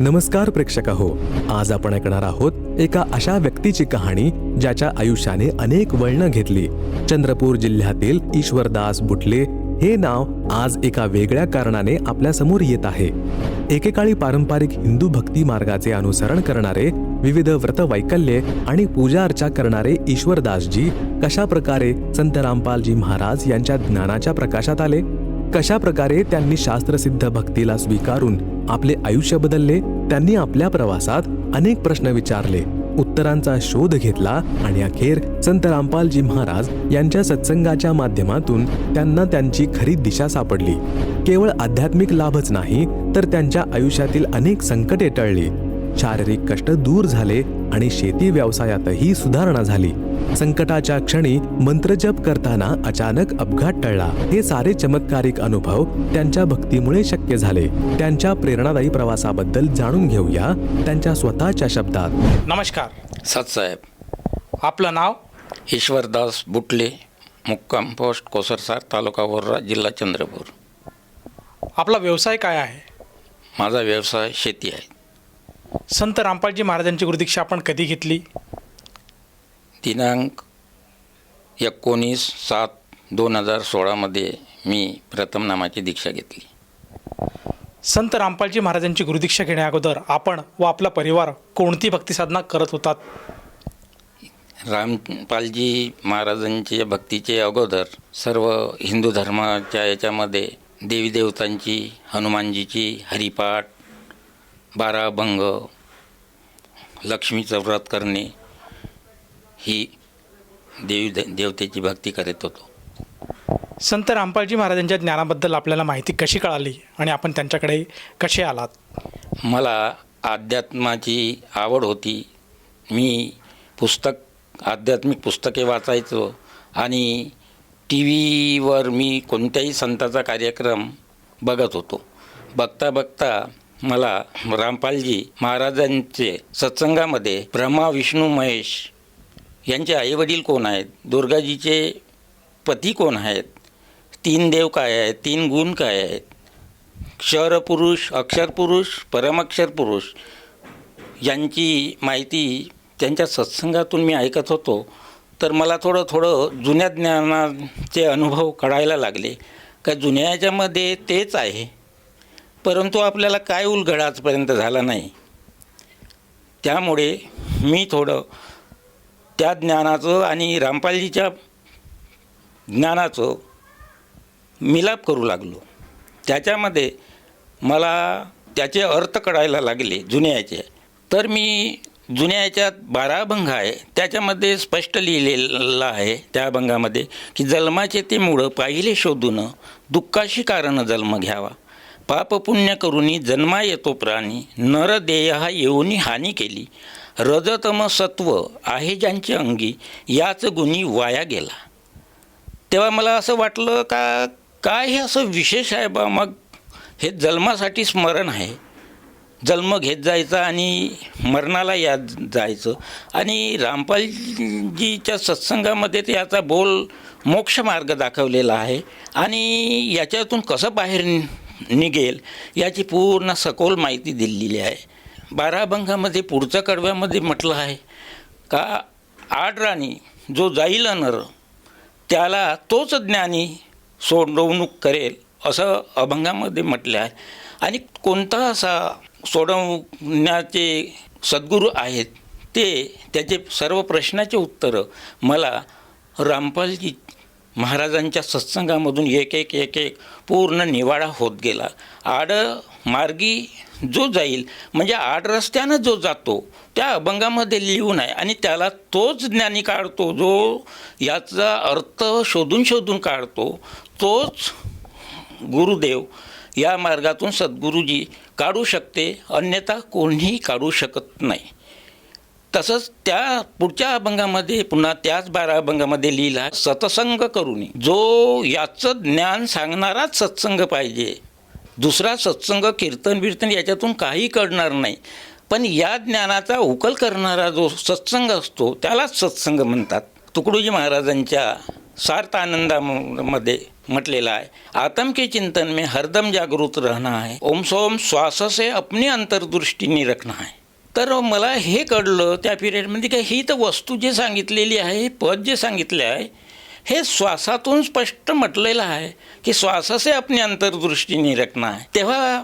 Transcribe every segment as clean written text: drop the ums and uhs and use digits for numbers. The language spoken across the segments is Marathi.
नमस्कार प्रेक्षक हो, आज आपण ऐकणार आहोत एका अशा व्यक्तीची कहाणी ज्याच्या आयुष्याने अनेक वळणं घेतली. चंद्रपूर जिल्ह्यातील ईश्वरदास बुटले हे नाव आज एका वेगळ्या कारणाने आपल्या समोर येत आहे. एकेकाळी पारंपरिक हिंदू भक्ती मार्गाचे अनुसरण करणारे, विविध व्रत वैकल्ये आणि पूजा अर्चा करणारे ईश्वरदासजी कशा प्रकारे संत रामपालजी महाराज यांच्या ज्ञानाच्या प्रकाशात आले, कशा प्रकारे त्यांनी शास्त्रसिद्ध भक्तीला स्वीकारून आपले आयुष्य बदलले. त्यांनी आपल्या प्रवासात अनेक प्रश्न विचारले, उत्तरांचा शोध घेतला आणि अखेर संत रामपालजी महाराज यांच्या सत्संगाच्या माध्यमातून त्यांना त्यांची खरी दिशा सापडली. केवळ आध्यात्मिक लाभच नाही, तर त्यांच्या आयुष्यातील अनेक संकटे टळली, शारीरिक कष्ट दूर झाले आणि शेती व्यवसायातही सुधारणा झाली. संकटाच्या क्षणी मंत्रजप करताना अचानक अपघात टळला. हे सारे चमत्कारिक अनुभव त्यांच्या भक्तीमुळे शक्य झाले. त्यांच्या प्रेरणादायी प्रवासाबद्दल जाणून घेऊया त्यांच्या स्वतःच्या शब्दात. नमस्कार सतसाहेब. आपलं नाव? ईश्वरदास बुटले, मुक्काम पोस्ट कोसरसार, तालुका वर्धा, जिल्हा चंद्रपूर. आपला व्यवसाय काय आहे? माझा व्यवसाय शेती आहे. संत रामपालजी महाराजांची गुरुदीक्षा आपण कधी घेतली? दिनांक 19/7/2016 मी प्रथम नामाची दीक्षा घेतली. संत रामपालजी महाराजांची गुरुदीक्षा घेण्याअगोदर आपण व आपला परिवार कोणती भक्तिसाधना करत होतात? रामपालजी महाराजांच्या भक्तीचे अगोदर सर्व हिंदू धर्माच्या याच्यामध्ये देवी देवतांची, हनुमानजीची हरिपाठ, 12 अभंग, लक्ष्मीचं व्रत करणे, ही देवतेची भक्ती करत होतो. संत रामपालजी महाराजांच्या ज्ञानाबद्दल आपल्याला माहिती कशी कळाली आणि आपण त्यांच्याकडे कसे आलात? मला अध्यात्माची आवड होती. मी आध्यात्मिक पुस्तके वाचायचो आणि टी व्हीवर मी कोणत्याही संताचा कार्यक्रम बघत होतो. बघता बघता मला रामपालजी महाराजांचे सत्संगामध्ये ब्रह्मा, विष्णू, महेश यांचे आईवडील कोण आहेत, दुर्गाजीचे पती कोण आहेत, 3 देव काय आहेत, 3 गुण काय आहेत, क्षरपुरुष, अक्षरपुरुष, परमक्षर पुरुष यांची माहिती त्यांच्या सत्संगातून मी ऐकत होतो. तर मला थोडं जुन्या ज्ञानाचे अनुभव कळायला लागले का जुन्या याच्यामध्ये तेच आहे, परंतु आपल्याला काय उलगडा आजपर्यंत झाला नाही. त्यामुळे मी थोडं त्या ज्ञानाचं आणि रामपालजीच्या ज्ञानाचं मिलाप करू लागलो. त्याच्यामध्ये मला त्याचे अर्थ कळायला लागले जुन्याचे. तर मी जुन्या याच्यात 12 अभंग आहे, त्याच्यामध्ये स्पष्ट लिहिलेलं आहे त्या अभंगामध्ये की जन्माचे ते मूळ पाहिले शोधून, दुःखाशी कारण जन्म घ्यावा, पाप पुण्य करुनी जन्मा येतो प्राणी, नर देय हा येऊनी हानी केली, रजतम सत्व आहे ज्यांची अंगी, याच गुणी वाया गेला. तेव्हा मला असं वाटलं का काय हे असं विशेष आहे बा. मग हे जन्मासाठी स्मरण आहे, जन्म घेत जायचा आणि मरणाला याद जायचं. आणि रामपालजीच्या सत्संगामध्ये याचा बोल मोक्ष मार्ग दाखवलेला आहे आणि याच्यातून कसं बाहेर निघेल याची पूर्ण सखोल माहिती दिलेली आहे. 12 अभंगामध्ये पुढच्या कडव्यामध्ये म्हटलं आहे का आडराणी जो जाईल नर त्याला तोच ज्ञानी सोडवणूक करेल, असं अभंगामध्ये म्हटलं आहे. आणि कोणता असा सोडवण्याचे सद्गुरू आहेत ते त्याचे सर्व प्रश्नाचे उत्तरं मला रामपालजी महाराजांच्या सत्संगामधून एक एक पूर्ण निवाडा होत गेला. आड मार्गी जो जाईल म्हणजे आड रस्त्यानं जो जातो त्या अभंगामध्ये लिहून आहे आणि त्याला तोच ज्ञानी काढतो, जो याचा अर्थ शोधून काढतो, तोच गुरुदेव या मार्गातून सद्गुरूजी काढू शकते, अन्यथा कोणीही काढू शकत नाही. तसंच त्या पुढच्या अभंगामध्ये पुन्हा त्याच 12 अभंगामध्ये लिहिला, सत्संग करुनी जो याचं ज्ञान सांगणाराच सत्संग पाहिजे. दुसरा सत्संग कीर्तन बिर्तन याच्यातून काही कळणार नाही, पण या ज्ञानाचा उकल करणारा जो सत्संग असतो त्यालाच सत्संग म्हणतात. तुकडोजी महाराजांच्या सार्थ आनंदामध्ये म्हटलेलं आहे, आत्म के चिंतन में हरदम जागृत रहना है, ओम सोम श्वास से अपनी अंतर्दृष्टी नहीं रखना है. तर मला हे कळलं त्या पिरियडमध्ये की ही तर वस्तू जी सांगितलेली आहे, हे पद जे सांगितले आहे, हे श्वासातून स्पष्ट म्हटलेलं आहे की श्वास से अपनी अंतर्दृष्टी नहीं रखना है. तेव्हा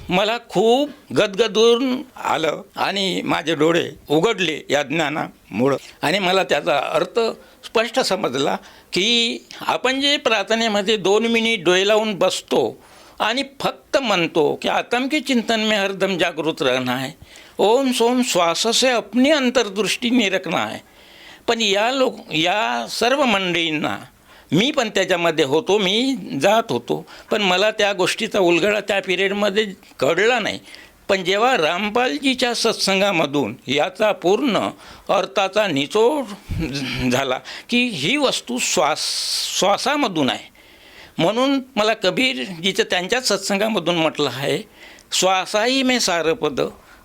मला खूप गदगदून आलं आणि माझे डोळे उघडले या ज्ञानामुळं आणि मला त्याचा अर्थ स्पष्ट समजला की आपण जे प्रार्थनेमध्ये 2 मिनिट डोळे लावून बसतो आणि फक्त म्हणतो की आत्म के चिंतन में हरदम जागृत रहना है, ओम सोम श्वास से अपनी अंतर्दृष्टी नहीं रखना है. पण या सर्व मंडळींना मी पण त्याच्यामध्ये होतो, मी जात होतो, पण मला त्या गोष्टीचा उलगडा त्या पिरियडमध्ये कळला नाही. पण जेव्हा रामपालजीच्या सत्संगामधून याचा पूर्ण अर्थाचा निचोड झाला की ही वस्तू श्वासामधून आहे, म्हणून मला कबीरजीचं त्यांच्याच सत्संगामधून म्हटलं आहे, श्वासाही में सार पद,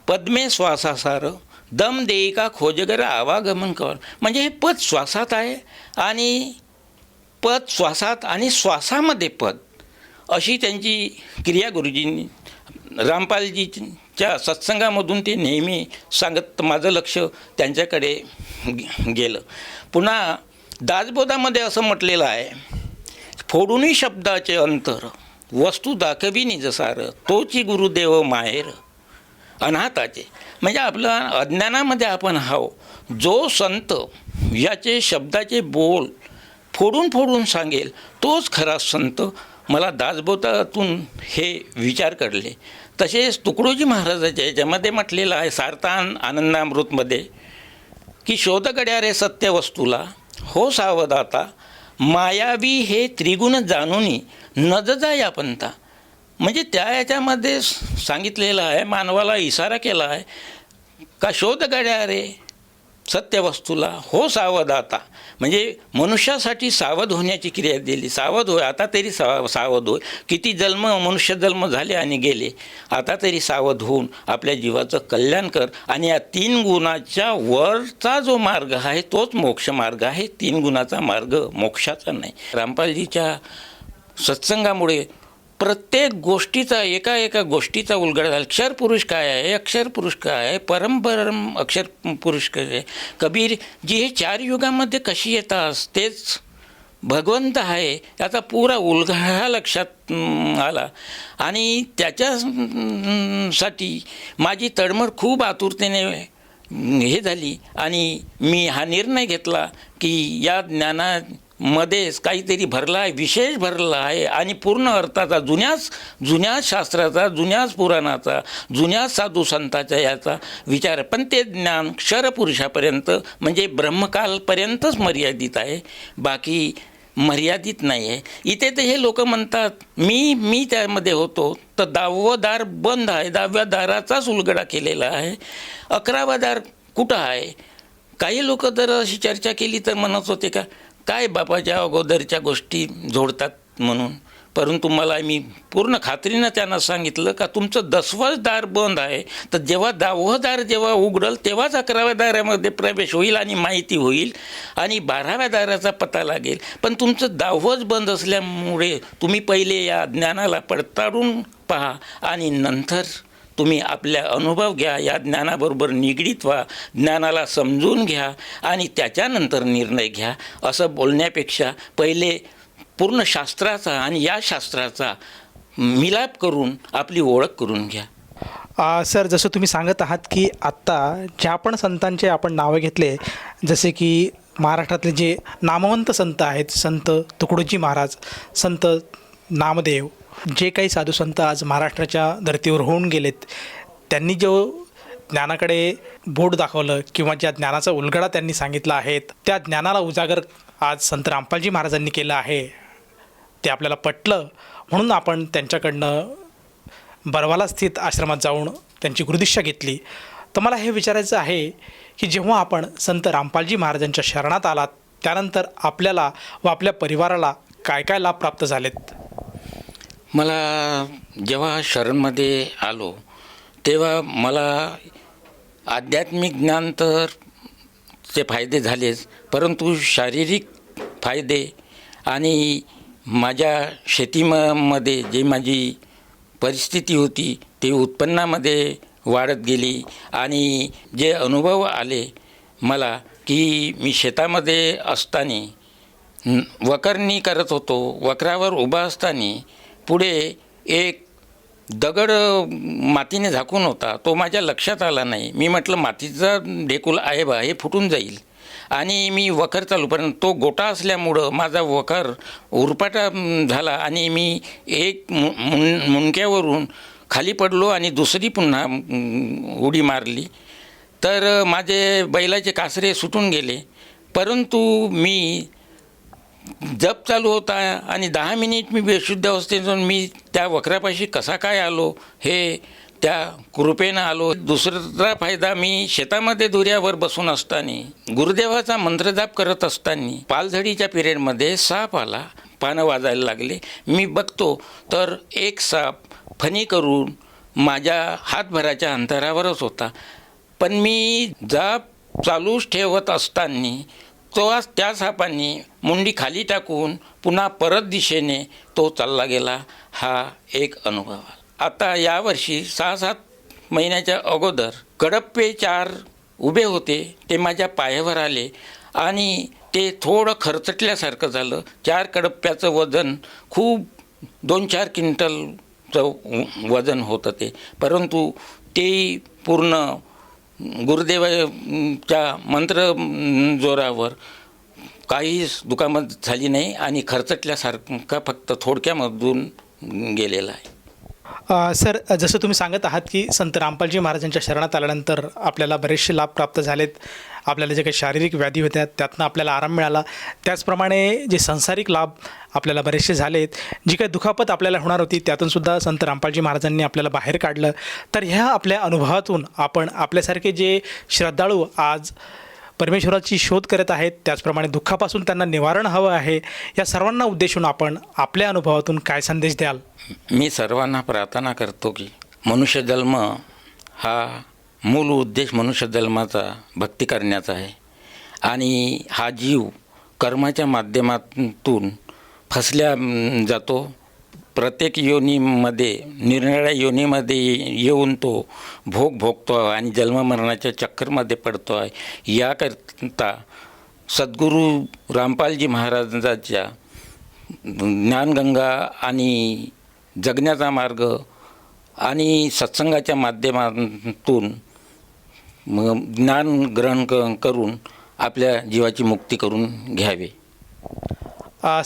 पद में श्वासा सार, दम देई का खोजगर आवागमन कर. म्हणजे हे पद श्वासात आहे आणि पद श्वासात आणि श्वासामध्ये पद, अशी त्यांची क्रिया गुरुजींनी रामपालजीच्या सत्संगामधून ते नेहमी सांगत माझं लक्ष त्यांच्याकडे गेलं. पुन्हा दासबोधामध्ये असं म्हटलेलं आहे, फोडूनी शब्दाचे अंतर, वस्तू दाखवी निज सार, तोची गुरुदेव माहेर अनाथाचे. म्हणजे आपल्या अज्ञानामध्ये आपण हाव, जो संत याचे शब्दाचे बोल फोडून फोडून सांगेल तोच खरा संत. मला दासबोधातून हे विचार कळले. तसेच तुकडोजी महाराजाच्या याच्यामध्ये म्हटलेलं आहे सार्थ आनंदामृतमध्ये की शोध गड्या रे सत्य वस्तूला, हो सावधाता, मायावी हे त्रिगुण जाणूनी नजजा या पंथा. म्हणजे त्या याच्यामध्ये सांगितलेलं आहे, मानवाला इशारा केला आहे का शोध गड्या रे सत्य वस्तूला, हो सावधाता. म्हणजे मनुष्यासाठी सावध होण्याची क्रिया दिली. सावध होय, आता तरी सावध होय. किती मनुष्य जन्म झाले आणि गेले, आता तरी सावध होऊन आपल्या जीवाचं कल्याण कर. आणि या 3 गुणाच्या वरचा जो मार्ग आहे तोच मोक्ष मार्ग आहे. 3 गुणाचा मार्ग मोक्षाचा नाही. रामपालजीच्या सत्संगामुळे प्रत्येक गोष्टीचा एका गोष्टीचा उलगडा झाला. अक्षर पुरुष काय आहे, अक्षर पुरुष काय आहे, परम अक्षर पुरुष काय आहे. कबीर जी हे 4 युगामध्ये कशी येतात, तेच भगवंत आहे याचा पुरा उलगडा लक्षात आला. आणि त्याच्यासाठी माझी तळमळ खूप आतुरतेने हे झाली आणि मी हा निर्णय घेतला की या ज्ञानामध्येच काहीतरी भरला आहे, विशेष भरला आहे आणि पूर्ण अर्थाचा, जुन्याच शास्त्राचा, जुन्याच पुराणाचा, जुन्याच साधू संतांचा याचा विचार. पण ते ज्ञान क्षरपुरुषापर्यंत म्हणजे ब्रह्मकालपर्यंतच मर्यादित आहे, बाकी मर्यादित नाही आहे. इथे तर हे लोक म्हणतात मी त्यामध्ये होतो तर 10वं दार बंद आहे, 10व्या दाराचाच उलगडा केलेला आहे. 11वा दार कुठं आहे. काही लोक जर अशी चर्चा केली तर म्हणत होते का काय बापाच्या अगोदरच्या गोष्टी जोडतात म्हणून. परंतु मला मी पूर्ण खात्रीनं त्यांना सांगितलं का तुमचं 10वं दार बंद आहे, तर जेव्हा 10वं दार जेव्हा उघडल तेव्हाच 11व्या दारामध्ये प्रवेश होईल आणि माहिती होईल आणि 12व्या दाराचा पत्ता लागेल. पण तुमचं 10वंच बंद असल्यामुळे तुम्ही पहिले या ज्ञानाला पडताळून पहा आणि नंतर तुम्ही आपल्या अनुभव घ्या, या ज्ञानाबरोबर निगडीत व्हा, ज्ञानाला समजून घ्या आणि त्याच्यानंतर निर्णय घ्या. असं बोलण्यापेक्षा पहिले पूर्ण शास्त्राचा आणि या शास्त्राचा मिलाप करून आपली ओळख करून घ्या. सर, जसं तुम्ही सांगत आहात की आत्ता ज्या पण संतांचे आपण नावं घेतले, जसे की महाराष्ट्रातले जे नामवंत संत आहेत, संत तुकडोजी महाराज, संत नामदेव, जे काही साधू संत आज महाराष्ट्राच्या धर्तीवर होऊन गेलेत, त्यांनी जो ज्ञानाकडे बोट दाखवलं किंवा ज्या ज्ञानाचा उलगडा त्यांनी सांगितला आहे, त्या ज्ञानाला उजागर आज संत रामपालजी महाराजांनी केलं आहे. ते आपल्याला पटलं म्हणून आपण त्यांच्याकडनं बरवाला स्थित आश्रमात जाऊन त्यांची गुरुदीक्षा घेतली. तर मला हे विचारायचं आहे की जेव्हा आपण संत रामपालजी महाराजांच्या शरणात आलात त्यानंतर आपल्याला व आपल्या परिवाराला काय काय लाभ प्राप्त झालेत? मला जेव्हा शरणमध्ये आलो तेव्हा मला आध्यात्मिक ज्ञान तर चे फायदे झालेच, परंतु शारीरिक फायदे आणि माझ्या शेतीमध्ये जी माझी परिस्थिती होती ती उत्पन्नामध्ये वाढत गेली आणि जे अनुभव आले मला की मी शेतामध्ये असताना वखरणी करत होतो, वखरावर उभा असताना पुढे एक दगड मातीने झाकून होता, तो माझ्या लक्षात आला नाही. मी म्हटलं मातीचा ढेकूळ आहे बा, हे फुटून जाईल आणि मी वखर चालू, पण तो गोटा असल्यामुळं माझा वखर उरपाटा झाला आणि मी एक मुंडक्यावरून खाली पडलो आणि दुसरी पुन्हा उडी मारली, तर माझे बैलाचे कासरे सुटून गेले. परंतु मी जप चालू होता आणि 10 मिनिट मी बेशुद्ध अवस्थेतून मी त्या वखरापाशी कसा काय आलो हे त्या कृपेनं आलो. दुसरा फायदा, मी शेतामध्ये दोऱ्यावर बसून असताना गुरुदेवाचा मंत्रजाप करत असताना पालझडीच्या पिरियडमध्ये साप आला, पानं वाजायला लागले. मी बघतो तर एक साप फणी करून माझ्या हातभराच्या अंतरावरच होता, पण मी जाप चालूच ठेवत असताना त्या सापांनी मुंडी खाली टाकून पुन्हा परत दिशेने तो चालला गेला. हा एक अनुभव. आता यावर्षी 6-7 महिन्याच्या अगोदर कडप्पे 4 उभे होते, ते माझ्या पायावर आले आणि ते थोडं खरचटल्यासारखं झालं. 4 कडप्प्याचं वजन खूप 2-4 क्विंटलचं वजन होतं ते, परंतु ते पूर्ण गुरुदेवाच्या मंत्र जोरावर काहीच दुखापत झाली नाही आणि खरचटल्यासारखा फक्त थोडक्यामधून गेलेला आहे. सर, जसं तुम्ही सांगत आहात की संत रामपालजी महाराजांच्या शरणात आल्यानंतर आपल्याला बरेचसे लाभ प्राप्त झालेत, आपल्याला जे काही शारीरिक व्याधी होत्या त्यातनं आपल्याला आराम मिळाला, त्याचप्रमाणे जे सांसारिक लाभ आपल्याला बरेचसे झालेत, जी काही दुखापत आपल्याला होणार होती त्यातूनसुद्धा संत रामपालजी महाराजांनी आपल्याला बाहेर काढलं. तर ह्या आपल्या अनुभवातून आपण आपल्यासारखे जे श्रद्धाळू आज परमेश्वराची शोध करत आहेत, त्याचप्रमाणे दुःखापासून त्यांना निवारण हवं आहे, या सर्वांना उद्देशून आपण आपल्या अनुभवातून काय संदेश द्याल? मी सर्वांना प्रार्थना करतो की मनुष्य जन्म हा मूल उद्देश मनुष्य जन्माचा भक्ती करण्याचा आहे आणि हा जीव कर्माच्या माध्यमातून फसल्या जातो. प्रत्येक योनीमध्ये निरनिराळ्या योनीमध्ये येऊन तो भोग भोगतो आणि जन्ममरणाच्या चक्करमध्ये पडतो आहे. याकरता सद्गुरू रामपालजी महाराजांच्या ज्ञानगंगा आणि जगण्याचा मार्ग आणि सत्संगाच्या माध्यमातून ज्ञान ग्रहण करून आपल्या जीवाची मुक्ती करून घ्यावी.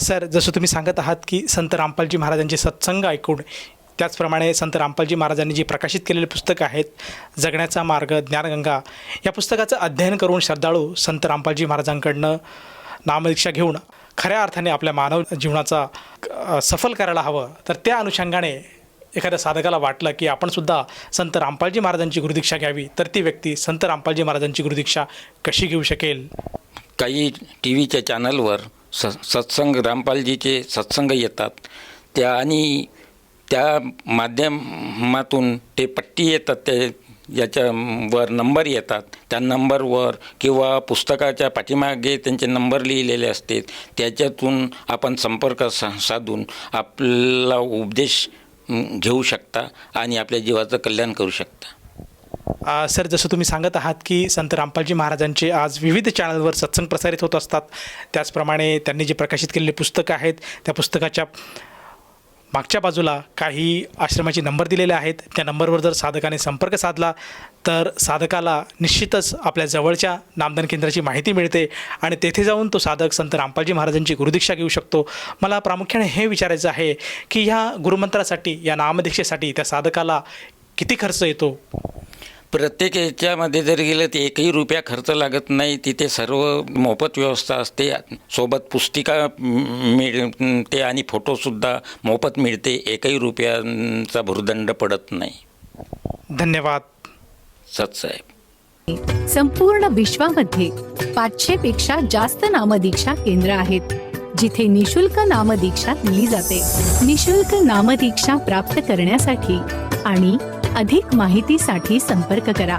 सर, जसं तुम्ही सांगत आहात की संत रामपालजी महाराजांचे सत्संग ऐकून, त्याचप्रमाणे संत रामपालजी महाराजांनी जी प्रकाशित केलेली पुस्तकं आहेत जगण्याचा मार्ग, ज्ञानगंगा, या पुस्तकाचं अध्ययन करून श्रद्धाळू संत रामपालजी महाराजांकडनं नामदीक्षा घेऊन खऱ्या अर्थाने आपल्या मानव जीवनाचा सफल करायला हवं. तर त्या अनुषंगाने एखाद्या साधकाला वाटलं की आपणसुद्धा संत रामपालजी महाराजांची गुरुदीक्षा घ्यावी, तर ती व्यक्ती संत रामपालजी महाराजांची गुरुदीक्षा कशी घेऊ शकेल? काही टी व्हीच्या चॅनलवर सत्संग रामपालजीचे सत्संग येतात आणि त्या माध्यमातून ते पट्टी येतात, ते याच्यावर नंबर येतात, त्या नंबरवर किंवा पुस्तकाच्या पाठीमागे त्यांचे नंबर लिहिलेले असतात, त्याच्यातून आपण संपर्क साधून आपला उपदेश घेऊ शकता आणि आपल्या जीवाचं कल्याण करू शकता. सर, जसं तुम्ही सांगत आहात की संत रामपालजी महाराजांचे आज विविध चॅनलवर सत्संग प्रसारित होत असतात, त्याचप्रमाणे त्यांनी जे प्रकाशित केलेली पुस्तकं आहेत त्या पुस्तकाच्या मागच्या बाजूला काही आश्रमाचे नंबर दिलेले आहेत. त्या नंबरवर जर साधकाने संपर्क साधला तर साधकाला निश्चितच आपल्या जवळच्या नामदान केंद्राची माहिती मिळते आणि तेथे जाऊन तो साधक संत रामपालजी महाराजांची गुरुदीक्षा घेऊ शकतो. मला प्रामुख्याने हे विचारायचं आहे की ह्या गुरुमंत्रासाठी, या नामदीक्षेसाठी त्या साधकाला किती खर्च येतो? प्रत्येक याच्यामध्ये जर गेलं तर एकही रुपया खर्च लागत नाही. तिथे सर्व मोफत व्यवस्था असते, सोबत पुस्तिका मिळते आणि फोटोसुद्धा मोफत मिळते. एकही रुपयांचा भुर्दंड पडत नाही. धन्यवाद सतसाहेब. संपूर्ण विश्वामध्ये 500 पेक्षा जास्त नामदीक्षा केंद्र आहेत जिथे निशुल्क नामदीक्षा दिली जाते. निशुल्क नामदीक्षा प्राप्त करण्यासाठी आणि अधिक माहितीसाठी संपर्क करा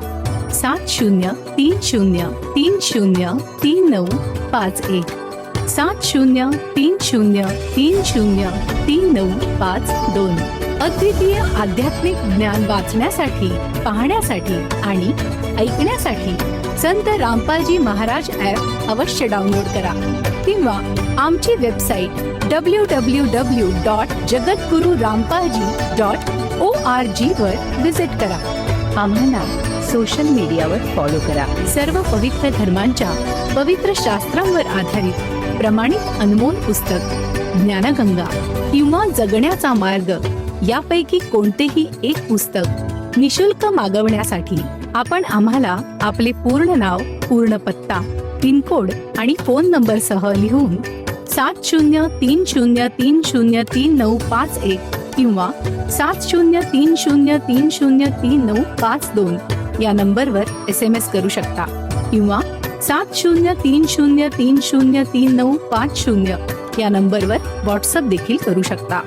7030303951 7030303952. अद्वितीय आध्यात्मिक ज्ञान वाचण्यासाठी, पाहण्यासाठी आणि ऐकण्यासाठी संत रामपालजी महाराज ॲप अवश्य डाउनलोड करा किंवा आमची वेबसाईट www.jagatgururampalji.org वर विजिट करा. आम्हाला सोशल मीडियावर फॉलो करा. सर्व पवित्र धर्मांच्या पवित्र शास्त्रांवर आधारित प्रमाणित अनमोल पुस्तक ज्ञानगंगा किंवा जगण्याचा मार्ग यापैकी कोणतेही एक पुस्तक निशुल्क मागवण्यासाठी आपण आम्हाला आपले पूर्ण नाव, पूर्ण पत्ता, पिनकोड आणि फोन नंबरसह लिहून 7030303951 किंवा 7030303952 या नंबरवर SMS करू शकता किंवा 7030303950 या नंबरवर व्हॉट्सअप देखील करू शकता.